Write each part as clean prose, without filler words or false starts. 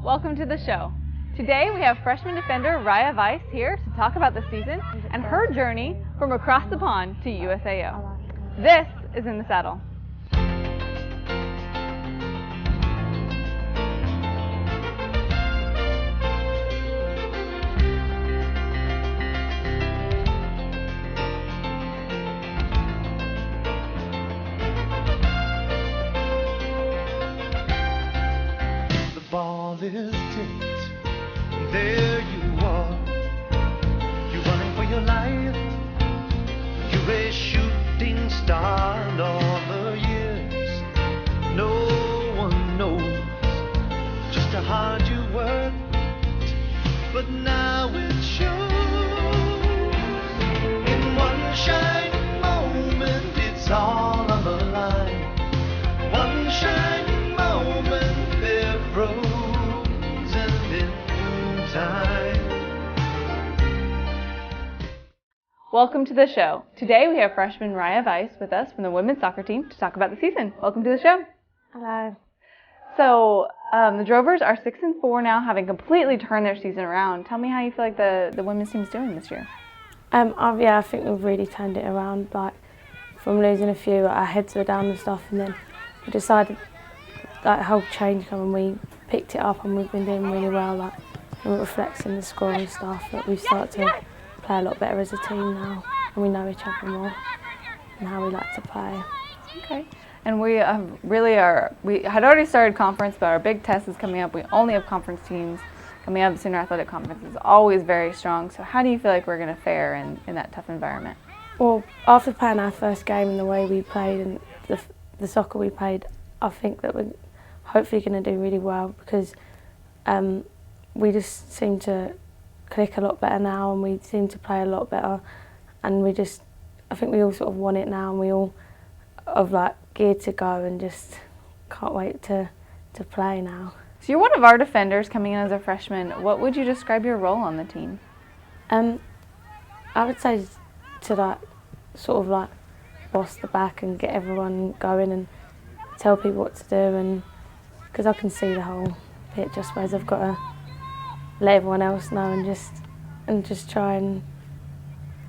Welcome to the show. Today we have freshman defender Ryah Vyse here to talk about the season and her journey from across the pond to USAO. This is In the Saddle. Ball is tipped, there you are. You're running for your life. You're a shooting star. And all the years, no one knows just how hard you worked, but now it shows. In one shining moment, it's all on the line. One shining moment. Welcome to the show. Today we have freshman Ryah Vyse with us from the women's soccer team to talk about the season. Welcome to the show. Hello. So the Drovers are 6-4 now, having completely turned their season around. Tell me how you feel like the women's team's doing this year. I think we've really turned it around. Like from losing a few, our heads were down and stuff, and then we decided that whole change come and we picked it up and we've been doing really well. Like and it reflects in the score and stuff that we've started to play a lot better as a team now, and we know each other more and how we like to play. Okay. And we we had already started conference, but our big test is coming up. We only have conference teams coming up. The Senior Athletic Conference is always very strong. So how do you feel like we're going to fare in that tough environment? Well, after playing our first game and the way we played and the soccer we played, I think that we're hopefully going to do really well because we just seem to click a lot better now and we seem to play a lot better, and I think we all sort of want it now and we all are like geared to go and just can't wait to play now. So you're one of our defenders coming in as a freshman. What would you describe your role on the team? I would say to like sort of like boss the back and get everyone going and tell people what to do, and because I can see the whole pitch, I suppose I've got to let everyone else know and just try and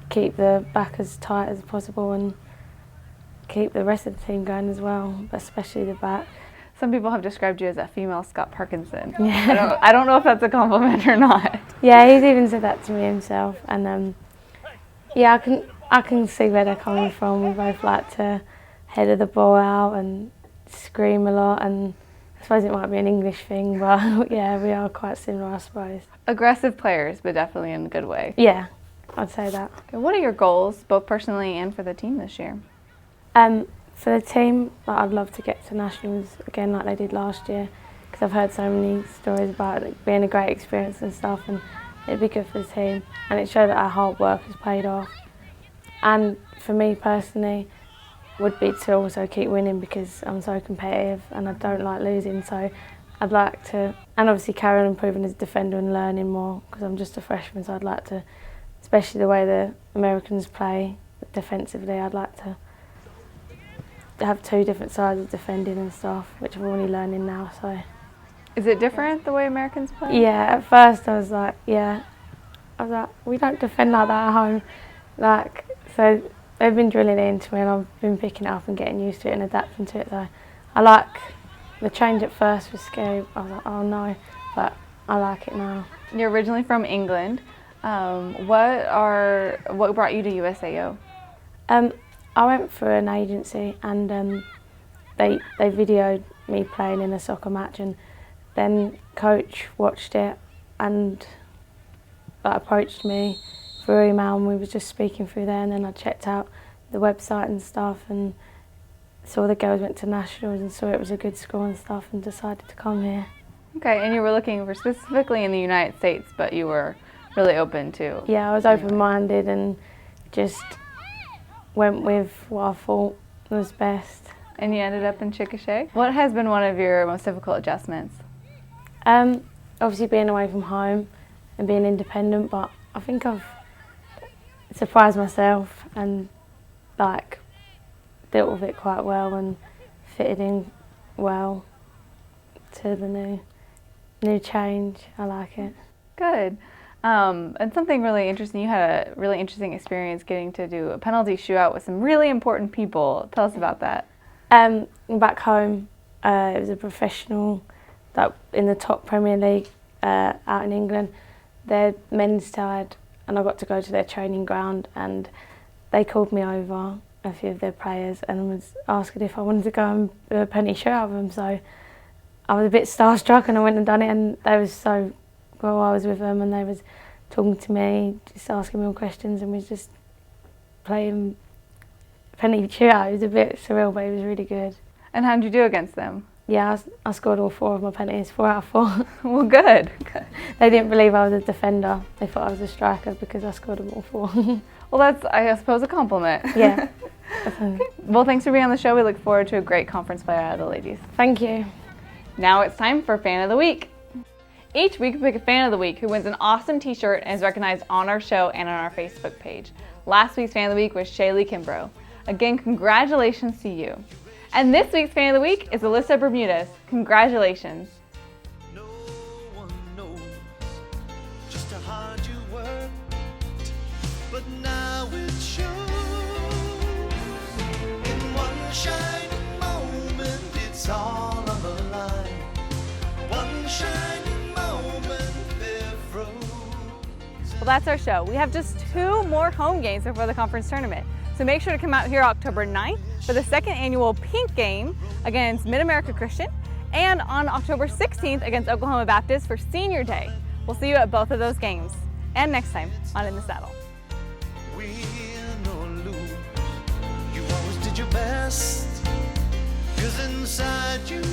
keep the back as tight as possible and keep the rest of the team going as well, but especially the back. Some people have described you as a female Scott Parkinson. Yeah. I don't know if that's a compliment or not. Yeah, he's even said that to me himself, and yeah, I can see where they're coming from. We both like to header the ball out and scream a lot, and I suppose it might be an English thing, but yeah, we are quite similar, I suppose. Aggressive players, but definitely in a good way. Yeah, I'd say that. Okay, what are your goals, both personally and for the team this year? For the team, I'd love to get to nationals again like they did last year, because I've heard so many stories about it being a great experience and stuff, and it'd be good for the team, and it showed that our hard work has paid off. And for me personally, would be to also keep winning because I'm so competitive and I don't like losing, so I'd like to, and obviously carry on improving as a defender and learning more because I'm just a freshman, so I'd like to, especially the way the Americans play defensively, I'd like to have two different sides of defending and stuff, which I'm only learning now. So is it different the way Americans play? Yeah, at first I was like, we don't defend like that at home, like, so they've been drilling it into me and I've been picking it up and getting used to it and adapting to it. So I like the change. At first was scary. I was like, oh no, but I like it now. You're originally from England. What brought you to USAO? I went through an agency and they videoed me playing in a soccer match, and then coach watched it and approached me through email, and we were just speaking through there, and then I checked out the website and stuff and saw the girls went to nationals and saw it was a good school and stuff and decided to come here. Okay, and you were looking for specifically in the United States, but you were really open to... Yeah, I was open-minded and just went with what I thought was best. And you ended up in CHICKASHA. What has been one of your most difficult adjustments? Obviously being away from home and being independent, but I think I've surprised myself and like dealt with it quite well and fitted in well to the New change. I like it. Good. And something really interesting, you had a really interesting experience getting to do a penalty shootout with some really important people. Tell us about that. Back home, it was a professional that in the top Premier League out in England. Their men's side, and I got to go to their training ground, and they called me over, a few of their players, and was asking if I wanted to go and do a penalty shootout with them. So I was a bit starstruck, and I went and done it, and they was so well. I was with them, and they was talking to me, just asking me all questions, and we was just playing penalty shootout. It was a bit surreal, but it was really good. And how did you do against them? Yeah, I scored all 4 of my penalties, 4 out of 4. Well, good. They didn't believe I was a defender. They thought I was a striker because I scored them all 4. Well, that's, I suppose, a compliment. Yeah. Well, thanks for being on the show. We look forward to a great conference play out of the ladies. Thank you. Now it's time for Fan of the Week. Each week we pick a Fan of the Week who wins an awesome t-shirt and is recognized on our show and on our Facebook page. Last week's Fan of the Week was Shaylee Kimbrough. Again, congratulations to you. And this week's Fan of the Week is Alyssa Bermudez. Congratulations. No one knows just how hard you worked, but now it shows. In one shining moment, it's all on the line. One shining moment, there froze. Well, that's our show. We have just 2 more home games before the conference tournament. So make sure to come out here October 9th for the 2nd annual Pink Game against Mid-America Christian, and on October 16th against Oklahoma Baptist for Senior Day. We'll see you at both of those games. And next time on In the Saddle. Win or lose, you always did your best, 'cause inside you